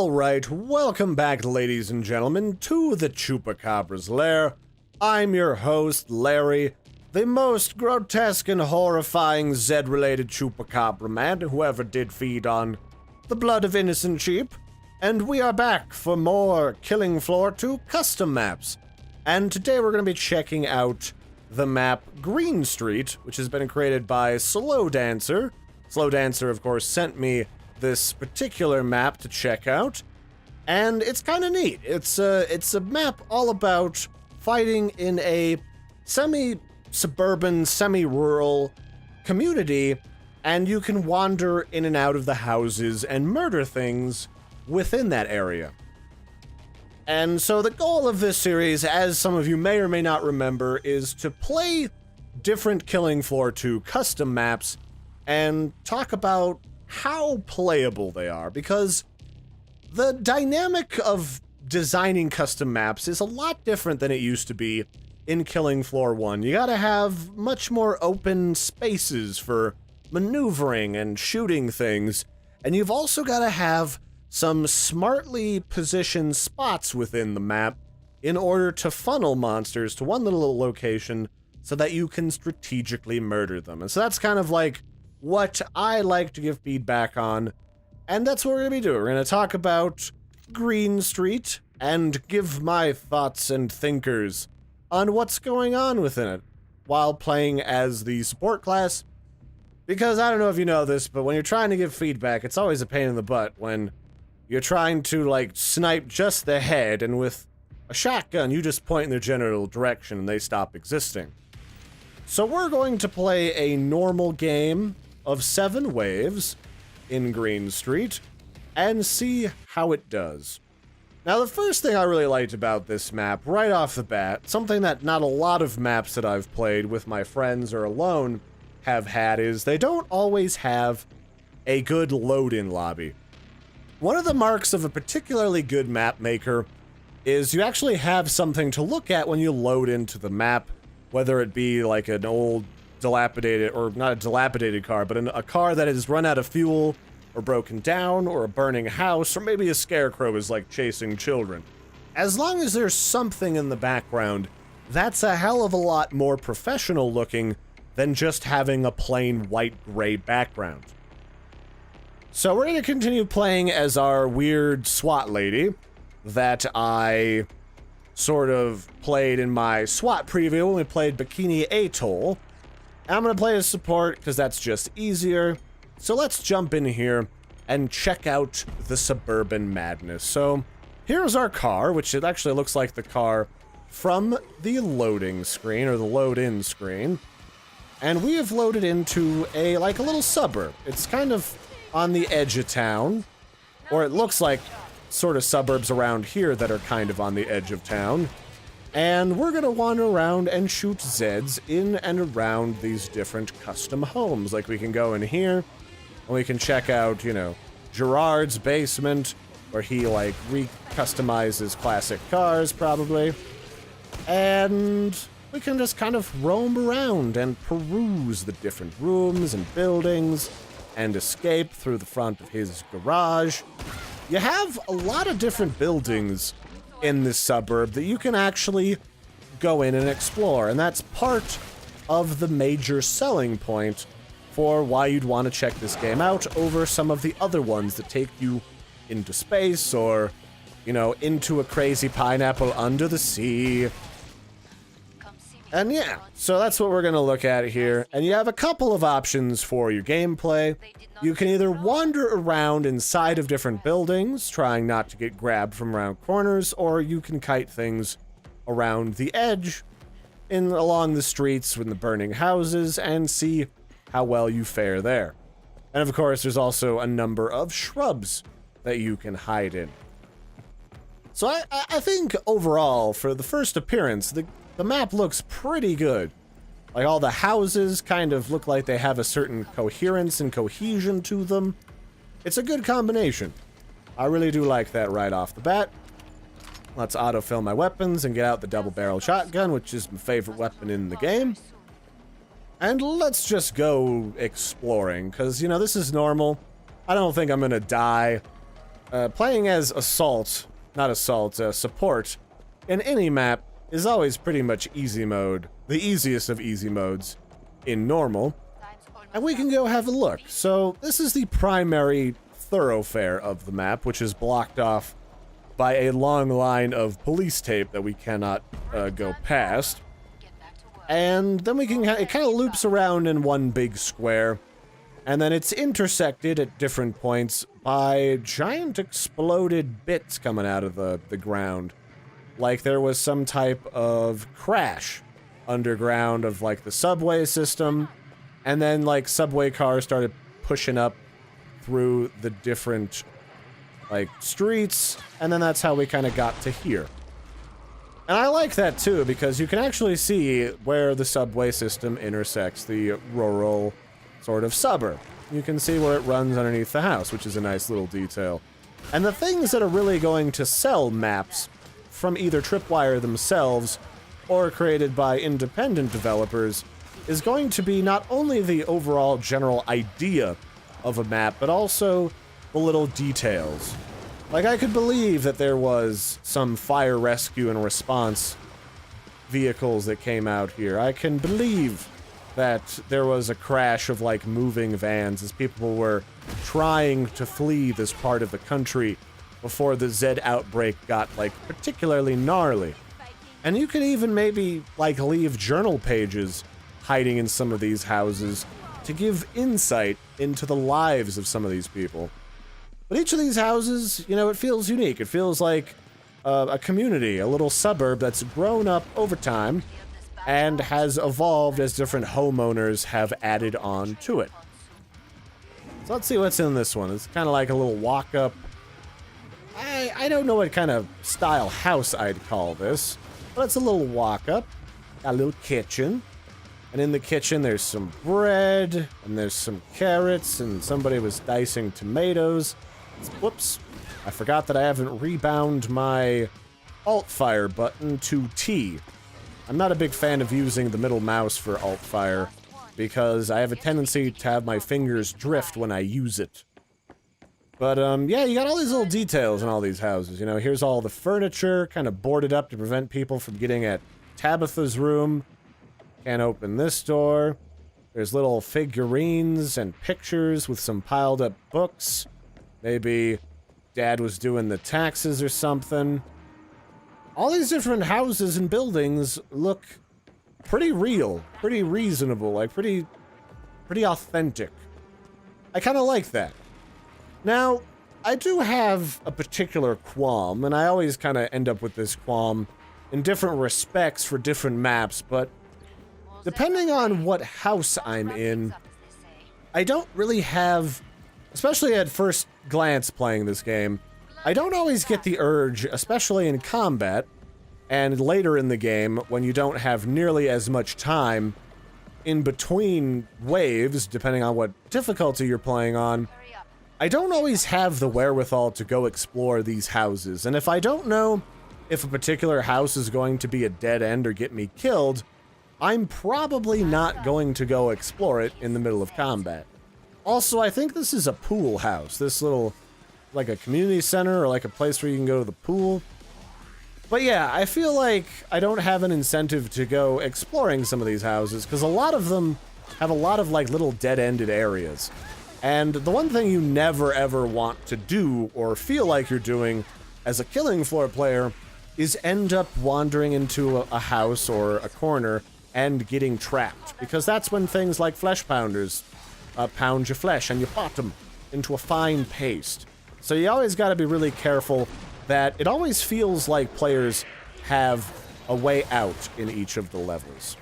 Alright, welcome back, ladies and gentlemen, to the Chupacabra's lair. I'm your host, Larry, the most grotesque and horrifying Zed-related Chupacabra man who ever did feed on the blood of innocent sheep. And we are back for more Killing Floor 2 custom maps. And today we're going to be checking out the map Green Street, which has been created by Slow Dancer. Slow Dancer, of course, sent me this particular map to check out, and it's kind of neat. It's a map all about fighting in a semi-suburban, semi-rural community, and you can wander in and out of the houses and murder things within that area. And so the goal of this series, as some of you may or may not remember, is to play different Killing Floor 2 custom maps and talk about how playable they are, because the dynamic of designing custom maps is a lot different than it used to be in Killing Floor 1. You gotta have much more open spaces for maneuvering and shooting things, and you've also gotta have some smartly positioned spots within the map in order to funnel monsters to one little location so that you can strategically murder them. And so that's kind of like what I like to give feedback on, and that's what we're going to be doing. We're going to talk about Green Street and give my thoughts and thinkers on what's going on within it while playing as the support class, because I don't know if you know this, but when you're trying to give feedback, it's always a pain in the butt when you're trying to, like, snipe just the head, and with a shotgun, you just point in their general direction and they stop existing. So we're going to play a normal game of 7 waves in Green Street and see how it does. Now, the first thing I really liked about this map right off the bat, something that not a lot of maps that I've played with my friends or alone have had, is they don't always have a good load-in lobby. One of the marks of a particularly good map maker is you actually have something to look at when you load into the map, whether it be like an old dilapidated, or not a dilapidated car, but a car that has run out of fuel or broken down, or a burning house, or maybe a scarecrow is like chasing children. As long as there's something in the background, that's a hell of a lot more professional looking than just having a plain white-gray background. So we're going to continue playing as our weird SWAT lady that I sort of played in my SWAT preview when we played Bikini Atoll. I'm going to play as support because that's just easier. So let's jump in here and check out the Suburban madness. So here's our car, which it actually looks like the car from the loading screen, or the load-in screen. And we have loaded into a little suburb. It's kind of on the edge of town, or it looks like sort of suburbs around here that are kind of on the edge of town. And we're gonna wander around and shoot Zeds in and around these different custom homes. Like, we can go in here, and we can check out, you know, Gerard's basement, where he, like, re-customizes classic cars, probably. And we can just kind of roam around and peruse the different rooms and buildings and escape through the front of his garage. You have a lot of different buildings in this suburb that you can actually go in and explore, and that's part of the major selling point for why you'd want to check this game out over some of the other ones that take you into space, or, you know, into a crazy pineapple under the sea. And yeah, so that's what we're going to look at here. And you have a couple of options for your gameplay. You can either wander around inside of different buildings, trying not to get grabbed from around corners, or you can kite things around the edge along the streets with the burning houses and see how well you fare there. And of course, there's also a number of shrubs that you can hide in. So I think overall, for the first appearance, the map looks pretty good. Like, all the houses kind of look like they have a certain coherence and cohesion to them. It's a good combination. I really do like that right off the bat. Let's autofill my weapons and get out the double-barrel shotgun, which is my favorite weapon in the game. And let's just go exploring, because, you know, this is normal. I don't think I'm gonna die playing as support in any map is always pretty much easy mode, the easiest of easy modes in normal. And we can go have a look. So this is the primary thoroughfare of the map, which is blocked off by a long line of police tape that we cannot go past. And then we can, it kind of loops around in one big square, and then it's intersected at different points by giant exploded bits coming out of the ground. Like there was some type of crash underground of like the subway system, and then like subway cars started pushing up through the different like streets, and then that's how we kind of got to here. And I like that too, because you can actually see where the subway system intersects the rural sort of suburb. You can see where it runs underneath the house, which is a nice little detail. And the things that are really going to sell maps from either Tripwire themselves or created by independent developers is going to be not only the overall general idea of a map, but also the little details. Like, I could believe that there was some fire rescue and response vehicles that came out here. I can believe that there was a crash of, like, moving vans as people were trying to flee this part of the country before the Z outbreak got, like, particularly gnarly. And you could even maybe, like, leave journal pages hiding in some of these houses to give insight into the lives of some of these people. But each of these houses, you know, it feels unique. It feels like a community, a little suburb that's grown up over time and has evolved as different homeowners have added on to it. So let's see what's in this one. It's kind of like a little walk-up. I don't know what kind of style house I'd call this, but it's a little walk-up. Got a little kitchen. And in the kitchen, there's some bread, and there's some carrots, and somebody was dicing tomatoes. Whoops. I forgot that I haven't rebound my Alt-Fire button to T. I'm not a big fan of using the middle mouse for Alt-Fire, because I have a tendency to have my fingers drift when I use it. But, yeah, you got all these little details in all these houses. You know, here's all the furniture, kind of boarded up to prevent people from getting at Tabitha's room. Can't open this door. There's little figurines and pictures with some piled up books. Maybe Dad was doing the taxes or something. All these different houses and buildings look pretty real, pretty reasonable, like pretty authentic. I kind of like that. Now, I do have a particular qualm, and I always kind of end up with this qualm in different respects for different maps, but depending on what house I'm in, I don't really have, especially at first glance playing this game, I don't always get the urge, especially in combat, and later in the game, when you don't have nearly as much time in between waves, depending on what difficulty you're playing on, I don't always have the wherewithal to go explore these houses. And if I don't know if a particular house is going to be a dead end or get me killed, I'm probably not going to go explore it in the middle of combat. Also, I think this is a pool house. This little, like a community center or like a place where you can go to the pool. But yeah, I feel like I don't have an incentive to go exploring some of these houses because a lot of them have a lot of like little dead-ended areas. And the one thing you never ever want to do or feel like you're doing as a Killing Floor player is end up wandering into a house or a corner and getting trapped, because that's when things like flesh pounders pound your flesh and you pot them into a fine paste. So you always got to be really careful that it always feels like players have a way out in each of the levels.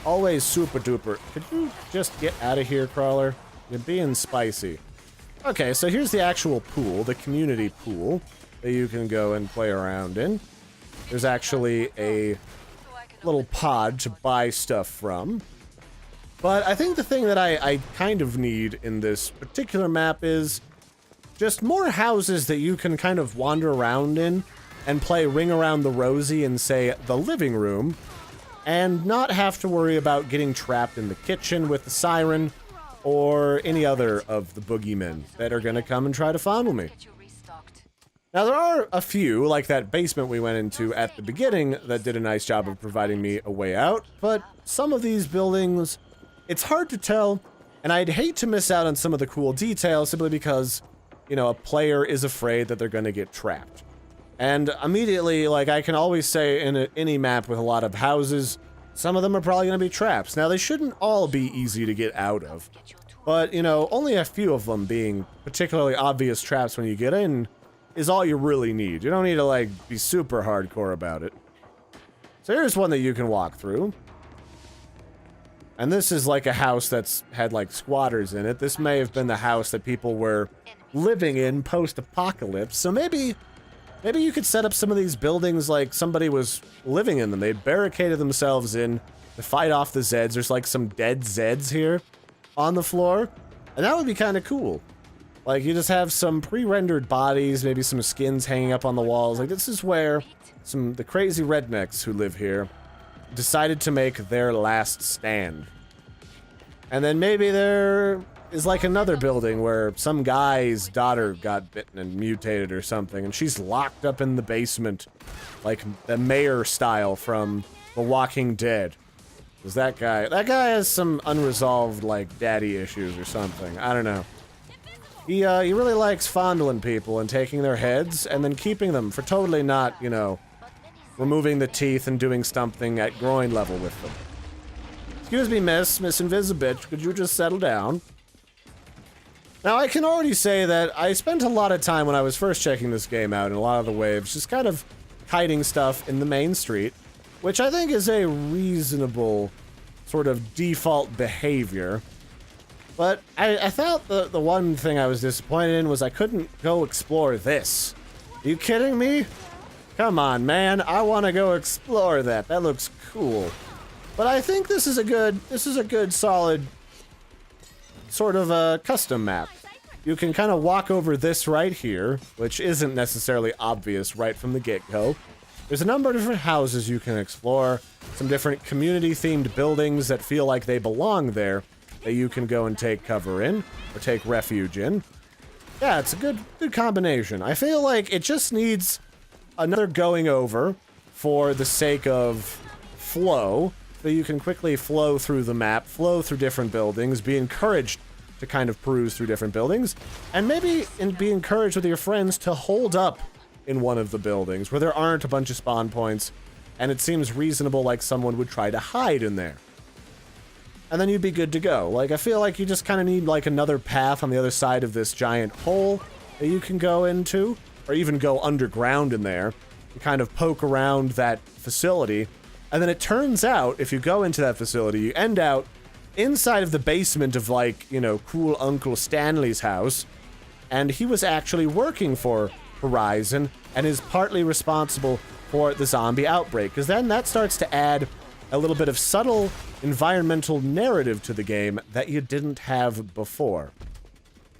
Always super duper. Could you just get out of here, Crawler? You're being spicy. Okay, so here's the actual pool, the community pool that you can go and play around in. There's actually a little pod to buy stuff from. But I think the thing that I kind of need in this particular map is just more houses that you can kind of wander around in and play Ring Around the Rosie in, say, the living room, and not have to worry about getting trapped in the kitchen with the siren or any other of the boogeymen that are gonna come and try to fondle me. Now, there are a few, like that basement we went into at the beginning, that did a nice job of providing me a way out, but some of these buildings, it's hard to tell, and I'd hate to miss out on some of the cool details simply because, you know, a player is afraid that they're going to get trapped. And immediately, like, I can always say in any map with a lot of houses, some of them are probably going to be traps. Now, they shouldn't all be easy to get out of, but, you know, only a few of them being particularly obvious traps when you get in is all you really need. You don't need to, like, be super hardcore about it. So here's one that you can walk through. And this is like a house that's had, like, squatters in it. This may have been the house that people were living in post-apocalypse. So maybe you could set up some of these buildings like somebody was living in them. They barricaded themselves in to fight off the Zeds. There's, like, some dead Zeds here on the floor. And that would be kind of cool. Like, you just have some pre-rendered bodies, maybe some skins hanging up on the walls. Like, this is where the crazy rednecks who live here decided to make their last stand. And then maybe there is, like, another building where some guy's daughter got bitten and mutated or something, and she's locked up in the basement, like the mayor style from The Walking Dead. Because that guy has some unresolved, like, daddy issues or something. I don't know. He really likes fondling people and taking their heads and then keeping them for totally not, you know, removing the teeth and doing something at groin level with them. Excuse me, Miss Invisibitch, could you just settle down? Now, I can already say that I spent a lot of time when I was first checking this game out in a lot of the waves, just kind of hiding stuff in the main street, which I think is a reasonable sort of default behavior. But I thought the one thing I was disappointed in was I couldn't go explore this. Are you kidding me? Come on, man. I want to go explore that. That looks cool. But I think this is a good solid sort of a custom map. You can kind of walk over this right here, which isn't necessarily obvious right from the get-go. There's a number of different houses you can explore, some different community-themed buildings that feel like they belong there, that you can go and take cover in, or take refuge in. Yeah, it's a good combination. I feel like it just needs another going over for the sake of flow, so you can quickly flow through the map, flow through different buildings, be encouraged to kind of peruse through different buildings, and maybe be encouraged with your friends to hold up in one of the buildings where there aren't a bunch of spawn points, and it seems reasonable like someone would try to hide in there. And then you'd be good to go. Like, I feel like you just kind of need, like, another path on the other side of this giant hole that you can go into, or even go underground in there, and kind of poke around that facility. And then it turns out, if you go into that facility, you end out inside of the basement of, like, you know, cool Uncle Stanley's house, and he was actually working for Horizon, and is partly responsible for the zombie outbreak, because then that starts to add a little bit of subtle environmental narrative to the game that you didn't have before.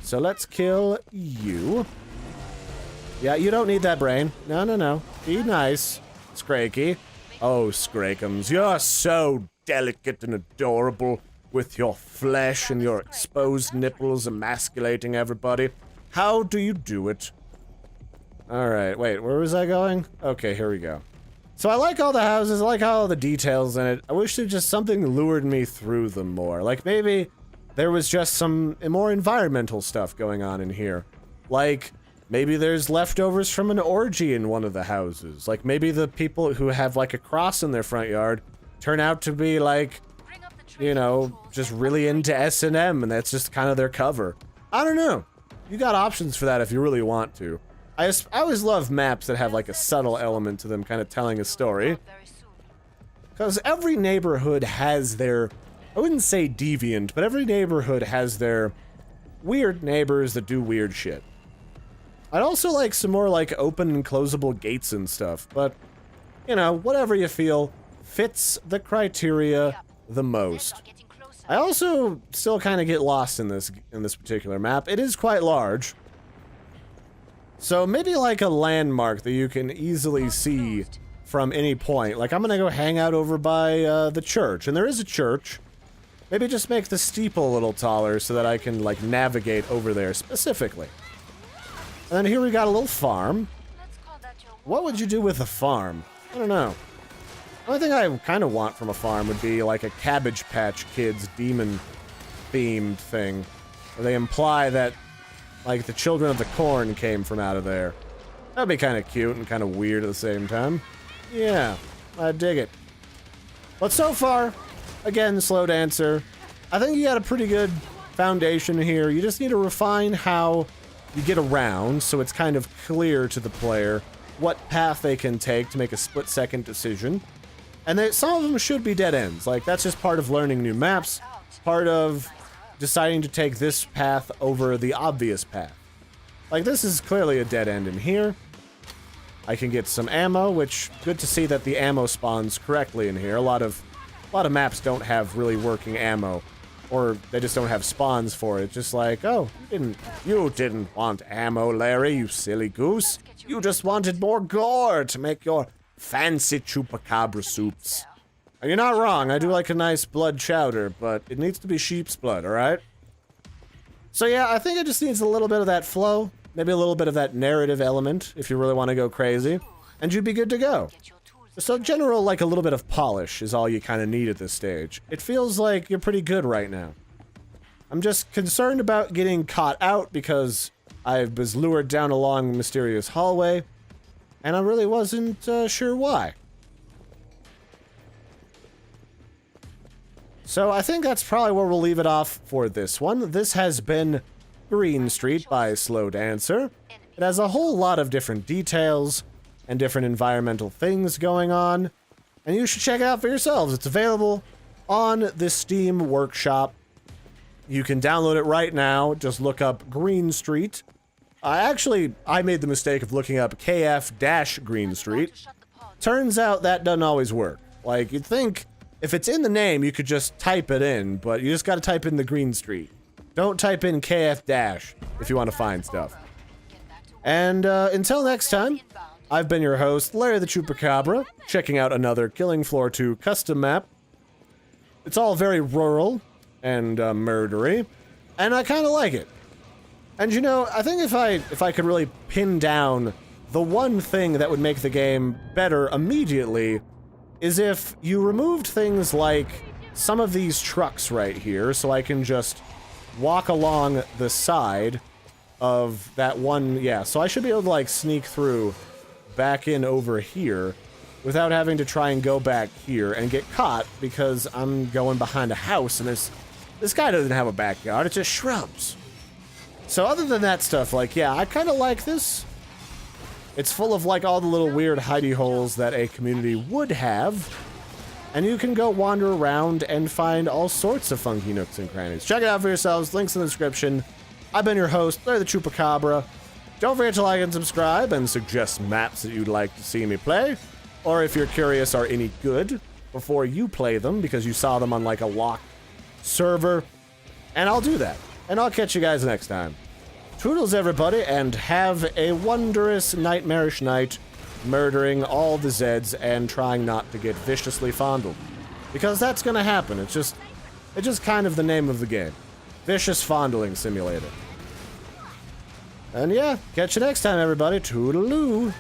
So let's kill you. Yeah, you don't need that brain. No. Be nice, Scrakey. Oh, Scrakums, you're so delicate and adorable with your flesh and your exposed nipples emasculating everybody. How do you do it? Alright, wait, where was I going? Okay, here we go. So I like all the houses, I like all the details in it. I wish there just something lured me through them more. Like, maybe there was just some more environmental stuff going on in here. Like, maybe there's leftovers from an orgy in one of the houses. Like, maybe the people who have, like, a cross in their front yard turn out to be, like, you know, just really into S&M, and that's just kind of their cover. I don't know. You got options for that if you really want to. I always love maps that have, like, a subtle element to them kind of telling a story. Because every neighborhood has their, I wouldn't say deviant, but every neighborhood has their weird neighbors that do weird shit. I'd also like some more, like, open and closable gates and stuff, but, you know, whatever you feel fits the criteria the most. I also still kind of get lost in this particular map. It is quite large. So maybe like a landmark that you can easily see from any point. Like, I'm gonna go hang out over by the church, and there is a church. Maybe just make the steeple a little taller so that I can, like, navigate over there specifically. And then here we got a little farm. what would you do with a farm? I don't know. The only thing I kind of want from a farm would be like a Cabbage Patch Kids demon-themed thing, where they imply that, like, the children of the corn came from out of there. That'd be kind of cute and kind of weird at the same time. Yeah, I dig it. But so far, again, Slow Dancer, I think you got a pretty good foundation here. You just need to refine how you get around so it's kind of clear to the player what path they can take to make a split-second decision. And some of them should be dead ends. Like, that's just part of learning new maps, part of deciding to take this path over the obvious path. Like, this is clearly a dead end in here. I can get some ammo, which, good to see that the ammo spawns correctly in here. A lot of maps don't have really working ammo, or they just don't have spawns for it. Just like, oh, you didn't want ammo, Larry, you silly goose. You just wanted more gore to make your fancy chupacabra soups. And you're not wrong, I do like a nice blood chowder, but it needs to be sheep's blood, alright? So yeah, I think it just needs a little bit of that flow, maybe a little bit of that narrative element, if you really want to go crazy, and you'd be good to go. So general, like, a little bit of polish is all you kind of need at this stage. It feels like you're pretty good right now. I'm just concerned about getting caught out because I was lured down a long, mysterious hallway, and I really wasn't sure why. So I think that's probably where we'll leave it off for this one. This has been Green Street by Slow Dancer. It has a whole lot of different details and different environmental things going on, and you should check it out for yourselves. It's available on the Steam Workshop. You can download it right now. Just look up Green Street. I made the mistake of looking up KF-Green Street. Turns out that doesn't always work. Like, you'd think if it's in the name, you could just type it in, but you just gotta type in the Green Street. Don't type in KF- if you want to find stuff. And until next time, I've been your host, Larry the Chupacabra, checking out another Killing Floor 2 custom map. It's all very rural and murdery, and I kind of like it. And you know, I think if I could really pin down the one thing that would make the game better immediately is if you removed things like some of these trucks right here, so I can just walk along the side of that one, yeah, so I should be able to, like, sneak through back in over here without having to try and go back here and get caught because I'm going behind a house and this guy doesn't have a backyard, it's just shrubs. So other than that stuff, like, yeah, I kind of like this. It's full of, like, all the little weird hidey holes that a community would have, and you can go wander around and find all sorts of funky nooks and crannies. Check it out for yourselves, links in the description. I've been your host, Larry the Chupacabra. Don't forget to like and subscribe and suggest maps that you'd like to see me play, or if you're curious are any good before you play them because you saw them on, like, a locked server, and I'll do that. And I'll catch you guys next time. Toodles, everybody, and have a wondrous, nightmarish night murdering all the Zeds and trying not to get viciously fondled. Because that's gonna happen. It's just kind of the name of the game. Vicious Fondling Simulator. And yeah, catch you next time, everybody. Toodaloo!